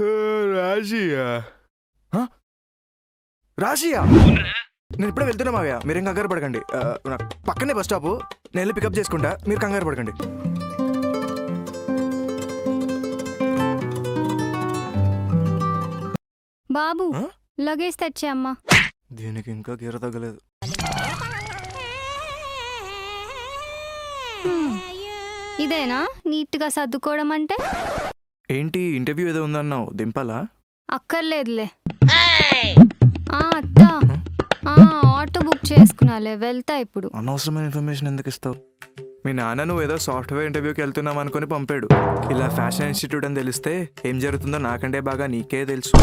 రాజీయా? రాజీయా, నేను ఇప్పుడే వెళ్తున్నా మావయ్య, మీరేం కంగారు పడకండి. పక్కనే బస్ స్టాప్, నేను వెళ్ళి పికప్ చేసుకుంటా, మీరు కంగారు పడకండి. బాబు లగేజ్ తెచ్చే అమ్మా. దీనికి ఇంకా గీర తగ్గలేదు. ఇదేనా నీట్గా సర్దుకోవడం అంటే? ఏంటి ఇంటర్వ్యూ ఏదో ఉందన్నావు, దింపాలా? అక్కర్లేదులే. అత్త, ఆటో బుక్ చేసుకున్నాలే, వెళ్తా ఇప్పుడు. అనవసరమైన ఇన్ఫర్మేషన్ ఎందుకు ఇస్తావు? మీ నాన్న నువ్వు ఏదో సాఫ్ట్వేర్ ఇంటర్వ్యూకి వెళ్తున్నాం అనుకుని పంపాడు. ఇలా ఫ్యాషన్ ఇన్స్టిట్యూట్ అని తెలిస్తే ఏం జరుగుతుందో నాకంటే బాగా నీకే తెలుసు.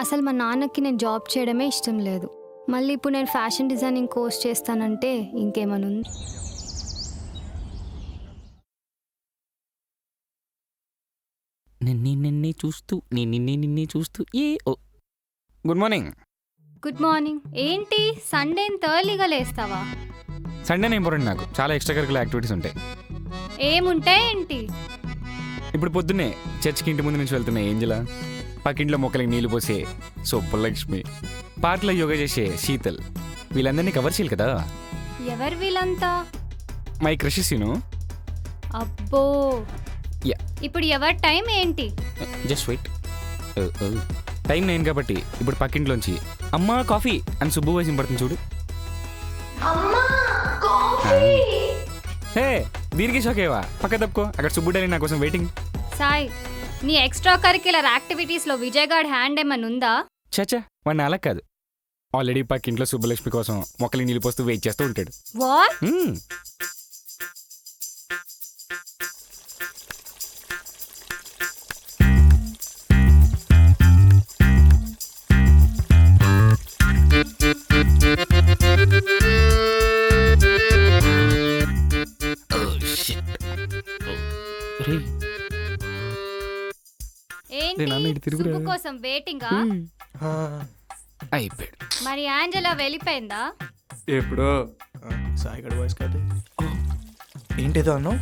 అసలు మా నాన్నకి నేను జాబ్ చేయడమే ఇష్టం లేదు. మళ్ళీ ఇప్పుడు నేను ఫ్యాషన్ డిజైనింగ్ కోర్స్ చేస్తానంటే ఇంకేమనుంది? నిన్నే చూస్తూ నిన్నే చూస్తూ గుడ్ మార్నింగ్. Good morning. ఏంటి సండే ఇంత ఎర్లీగా లేస్తావా? సండేనే ఇంపార్టెంట్, నాకు చాలా ఎక్స్ట్రా కరికులర్ యాక్టివిటీస్ ఉంటాయి. ఏముంటాయి ఏంటి? ఇప్పుడు పొద్దున్నే చర్చ్కి ఇంటి ముందు నుంచి వెళ్తున్న ఏంజల, పక్కింట్లో మొక్కలకి నీళ్లు పోసే సుబ్బలక్ష్మి, పార్క్లో యోగా చేసే శీతల్, వీళ్ళందరినీ కవర్ చేయాలి కదా. ఎవరు వీళ్ళంతా? My crushes you know. అబ్బో, ఇప్పుడు ఎవరి టైం ఏంటి? Just wait. టైం 9 కాబట్టి ఇప్పుడు పక్కింట్లోంచి అమ్మా కాఫీ అని సుబ్బు వాయిస్ పడుతుంది చూడు. హే దీనికి షాకేవా? పక్క తప్పుకో, అక్కడ సుబ్బు డాడీ నా కోసం వెయిటింగ్. సాయి, నీ ఎక్స్ట్రా కరిక్యులర్ యాక్టివిటీస్లో విజయ్ గార్డ్ హ్యాండ్ ఏమన్నా ఉందా? చచ్చా, వాడిని అలా కాదు. ఆల్రెడీ పక్కింట్లో సుబ్బలక్ష్మి కోసం మొక్కలకి నీళ్ళు పోస్తూ వెయిట్ చేస్తూ ఉంటాడు. వాట్? ఏంటి సుబ్బు కోసం వెయిటింగా? అయిపోయాడు. మరి యాంజలా వెళ్ళిపోయిందా? ఎప్పుడో. సాయిగడ్ వాయిస్ కాదు. ఏంటిదో అన్నావు?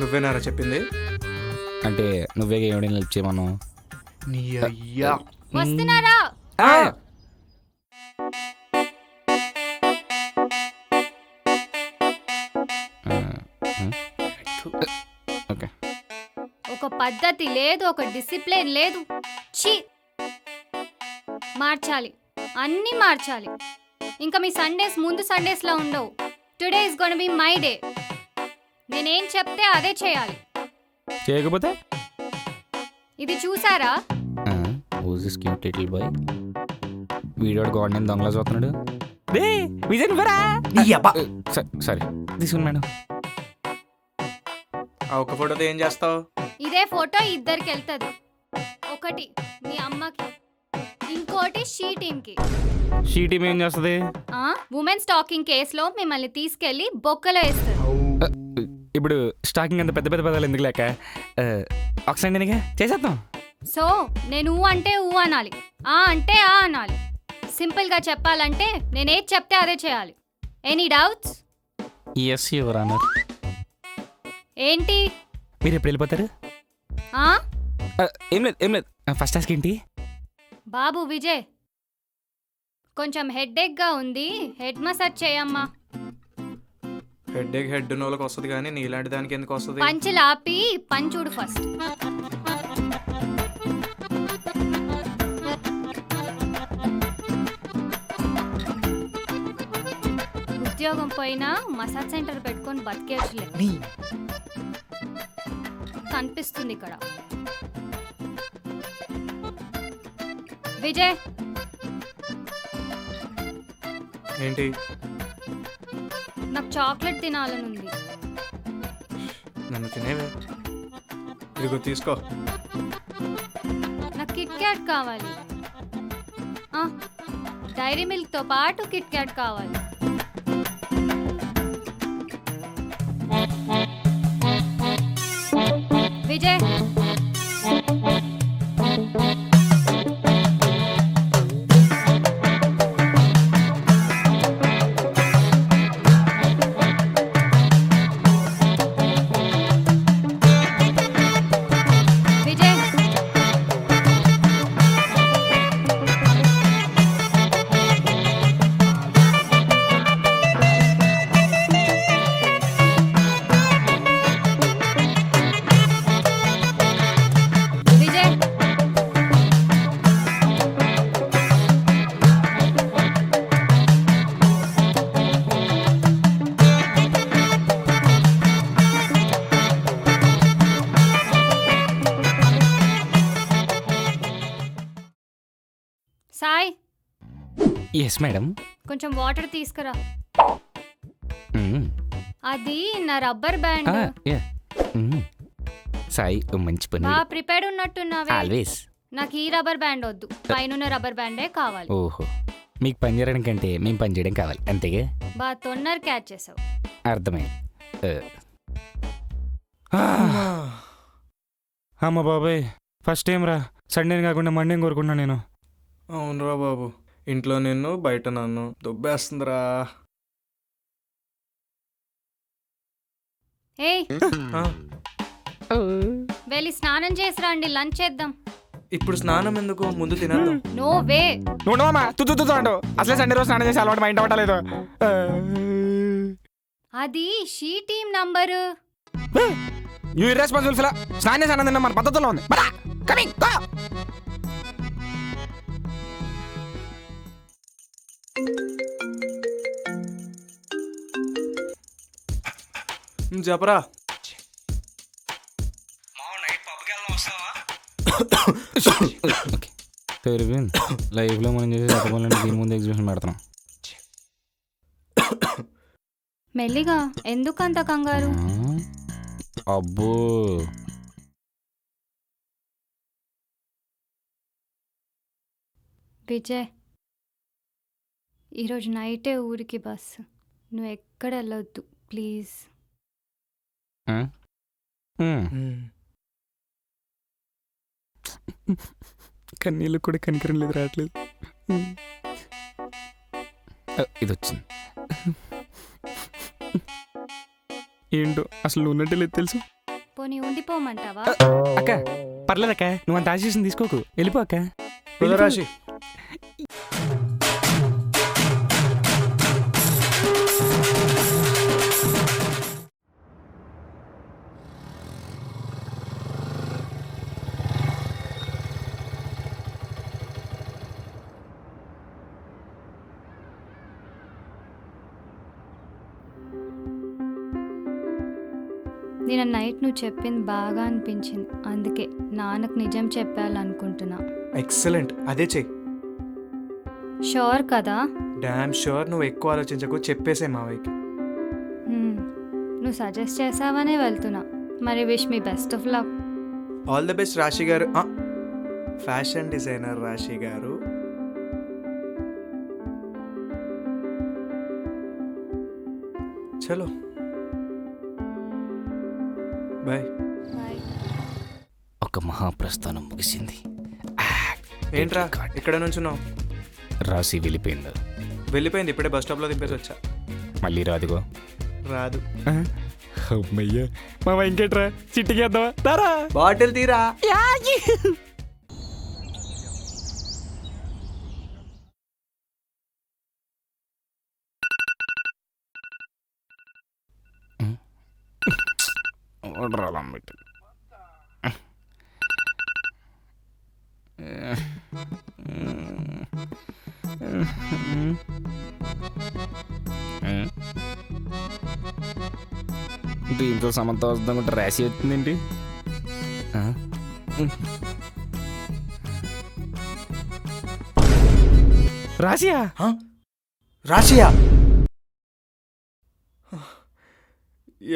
నువ్వేనారా చెప్పింది? అంటే నువ్వే ఎవడైనా హెల్ప్ చేయమను. వస్తున్నారా? ఒక పద్ధతి లేదు, ఒక డిసిప్లిన్ లేదు. ఛీ, మార్చాలి, అన్నీ మార్చాలి. ఇంకా మీ సండేస్ ముందు సండేస్లా ఉండవు. Today is gonna be my day. నేనేం చెప్తే అదే చేయాలి. చేయకపోతే? ఇది చూసారా? వీడియో గార్డెన్ దొంగలా చూస్తున్నాడు. సారీ తీసుకుని మేడం. ఒక ఫోటోతో ఏం చేస్తావు? ఇదే ఫోటో ఇద్దరికి వెళ్తుంది. ఒకటి మీ అమ్మకి, ఇంకోటి షీ టీమ్కి. షీ టీమ్ ఏం చేస్తుంది? ఉమెన్ స్టాకింగ్ కేసులో మిమ్మల్ని తీసుకెళ్లి బొక్కలో వేస్తుంది. ఇప్పుడు స్టాకింగ్ అంత పెద్ద పెద్ద పదాలు ఎందుకు లేక ఒకసారిగా చేసేద్దాం. సో నేను ఊ అంటే ఊ అనాలి, ఆ అంటే ఆ అనాలి. సింపుల్గా చెప్పాలంటే నేనేది చెప్తే అదే చేయాలి. Any doubts? Yes your honour. ఏంటి మీరు ఎప్పుడు వెళ్ళిపోతారు? ఏం లేదు ఫస్ట్ టాస్క్ ఏంటి? బాబు విజయ్, కొంచెం హెడ్ఏక్గా ఉంది, హెడ్ మసాజ్ చేయమ్మా. హెడ్ నోళ్ళకి వస్తుంది కానీ నీలాంటి దానికి ఎందుకు వస్తుంది? పంచులు ఆపి పంచుడు ఫస్ట్. ఉద్యోగం పోయినా మసాజ్ సెంటర్ పెట్టుకొని బతికేయచ్చులే. కనిపిస్తుంది ఇక్కడ. విజయ్, ఏంటి? నాకు చాక్లెట్ తినాలనుంది. నన్ను తినేవే. ఇదిగో తీసుకో. నాకు కిట్ క్యాట్ కావాలి. డైరీ మిల్క్తో పాటు కిట్ క్యాట్ కావాలి. Vijay, yes madam. కొంచెం వాటర్ తీసుకురా. అది నా రబ్బర్ బ్యాండ్. సాయి ఓ మంచి పని. బా ప్రిపేర్డ్ ఉన్నట్టున్నావే. ఆల్వేస్. నాకు ఈ రబ్బర్ బ్యాండ్ వద్దు, పైన రబ్బర్ బ్యాండే కావాలి. ఓహో, మీకు పని చేయడం కంటే మేము పని చేయడం కావాలి అంతేగా. బా తొందర క్యాచ్ చేసావు. అర్థమైంది. అమ్మ బాబాయ్, ఫస్ట్ టైం రా సండే కాకుండా మండే కోరుకున్నా నేను. అవునరా బాబు, ఇంట్లో నిన్ను బయట నన్ను దుబ్బేస్తుందిరా. ఏయ్ ఆ, వెళ్ళి స్నానం చేసి రండి, లంచ్ చేద్దాం. ఇప్పుడు స్నానం ఎందుకు, ముందు తినేద్దాం. No way. నువ్వు తుద్దు అంటూ అసలే సండే రోజు స్నానం చేసి అలవాటు మైండ్ అవ్వట్లేదు. అది she team number. You irresponsible fellow. స్నానం చేసి అన్నది మన పద్ధతిలో ఉంది. Coming go. చెప్పరా. ఓకే, సరిపోయింది. లైఫ్లో మనం చేసే చెప్పాలంటే దీని ముందు ఎగ్జిబిషన్ పెడతాం. మెల్లిగా, ఎందుకంత కంగారు? అబ్బో, విజయ్, ఈరోజు నైటే ఊరికి బస్సు. నువ్వు ఎక్కడ వెళ్ళొద్దు ప్లీజ్. కన్నీళ్ళు కూడా కనికరం లేదు, రావట్లేదు. ఇది వచ్చింది. ఏంటో అసలు నువ్వు ఉన్నట్టే లేదు తెలుసు. పోనీ ఉండిపోమంటావా? అక్క పర్లేదక్క, నువ్వు అంత ఆశీస్సుని తీసుకోకు, వెళ్ళిపో అక్క. రాశి, నిన్న నైట్ నువ్వు చెప్పింది బాగా అనిపించింది, అందుకే నాన్నకు నిజం చెప్పాలనుకుంటున్నా. ఎక్సలెంట్, అదే చెయ్యి. షూర్ కదా? Damn sure. నువ్వు ఎక్కువ ఆలోచించకు, చెప్పేసే మావయ్యకి. నువ్వు సజెస్ట్ చేసావనే వెళ్తున్నా. మరి wish me best of luck. All the best రాశి గారు. ఫ్యాషన్ డిజైనర్ రాశి గారు. చలో బాయ్. బాయ్. ఒక మహాప్రస్థానం ముగిసింది. ఏంట్రా ఇక్కడ నుంచున్నావు? రాసి వెళ్ళిపోయింది. వెళ్ళిపోయింది, ఇప్పుడే బస్ స్టాప్లో దింపేసి వచ్చా. మళ్ళీ రాదుగో. రాదు. అమ్మయ్యా, మా ఇంకేట్రా చిట్టికేద్దామా? తారా బాటిల్ తీరా. రాలమ్మిట్టు దీంతో సమంత వద్దాం కూడా రాసి వచ్చిందేంటి? రాసియా? రాశియా,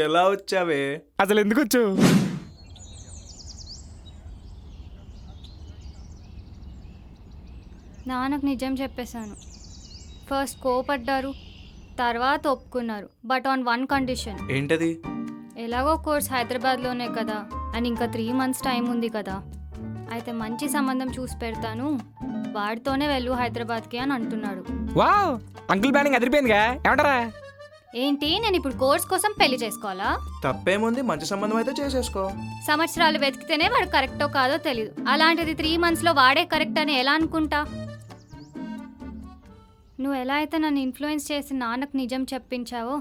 ఎలా వచ్చావే? అసలు ఎందుకు వచ్చావు? నాన్నకు నిజం చెప్పేశాను. ఫస్ట్ కోపడ్డారు, తర్వాత ఒప్పుకున్నారు. But on one condition. ఏంటది? ఎలాగో కోర్స్ హైదరాబాద్లోనే కదా, అండ్ ఇంకా 3 months టైం ఉంది కదా. అయితే మంచి సంబంధం చూసి పెడతాను, వాడితోనే వెళ్ళు హైదరాబాద్కి అని అంటున్నాడు. వావ్, అంకుల్ ప్లానింగ్ అదిరిపోయిందిగా, ఏమంటారా? ఏంటి, నేను ఇప్పుడు కోర్స్ కోసం పెళ్లి చేసుకోవాలా? తప్పేముంది, మంచి సంబంధం అయితే చేసేసుకో. సంవత్సరాలు వెతికితేనే వాడు కరెక్టో కాదో తెలీదు. అలాంటిది 3 monthsలో వాడే కరెక్ట్ అని ఎలా అనుకుంటా? నువ్వు ఎలా అయితే నన్ను ఇన్ఫ్లుయెన్స్ చేసి నాన్నకు నిజం చెప్పించావో,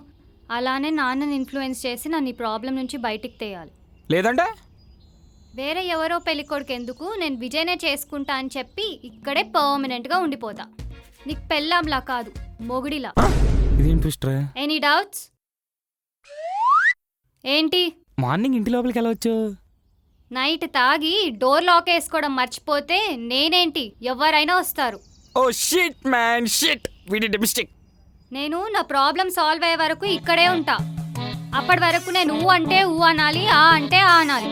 అలానే నాన్నని ఇన్ఫ్లుయెన్స్ చేసి నన్ను ఈ ప్రాబ్లం నుంచి బయటికి తేయాలి. లేదంటే వేరే ఎవరో పెళ్ళికొడుకు ఎందుకు, నేను విజయ్నే చేసుకుంటా అని చెప్పి ఇక్కడే పర్మనెంట్గా ఉండిపోతా. నీకు పెళ్ళాంలా కాదు, మొగుడిలా. ఇదేం ట్విస్ట్ రా? Any doubts? ఏంటి మార్నింగ్ ఇంటి లోపలికి వెళ్ళవచ్చు? నైట్ తాగి డోర్ లాక్ వేసుకోవడం మర్చిపోతే నేనేంటి, ఎవరైనా వస్తారు. Oh shit man shit we did mistake. నేను నా ప్రాబ్లం సాల్వ్ అయ్యే వరకు ఇక్కడే ఉంటా. అప్పటి వరకు నేను ఊ అంటే ఊ అనాలి, ఆ అంటే ఆ అనాలి.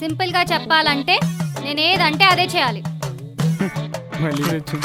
సింపుల్గా చెప్పాలంటే నేను ఏదంటే అదే చేయాలి. మళ్ళీ తెచ్చు.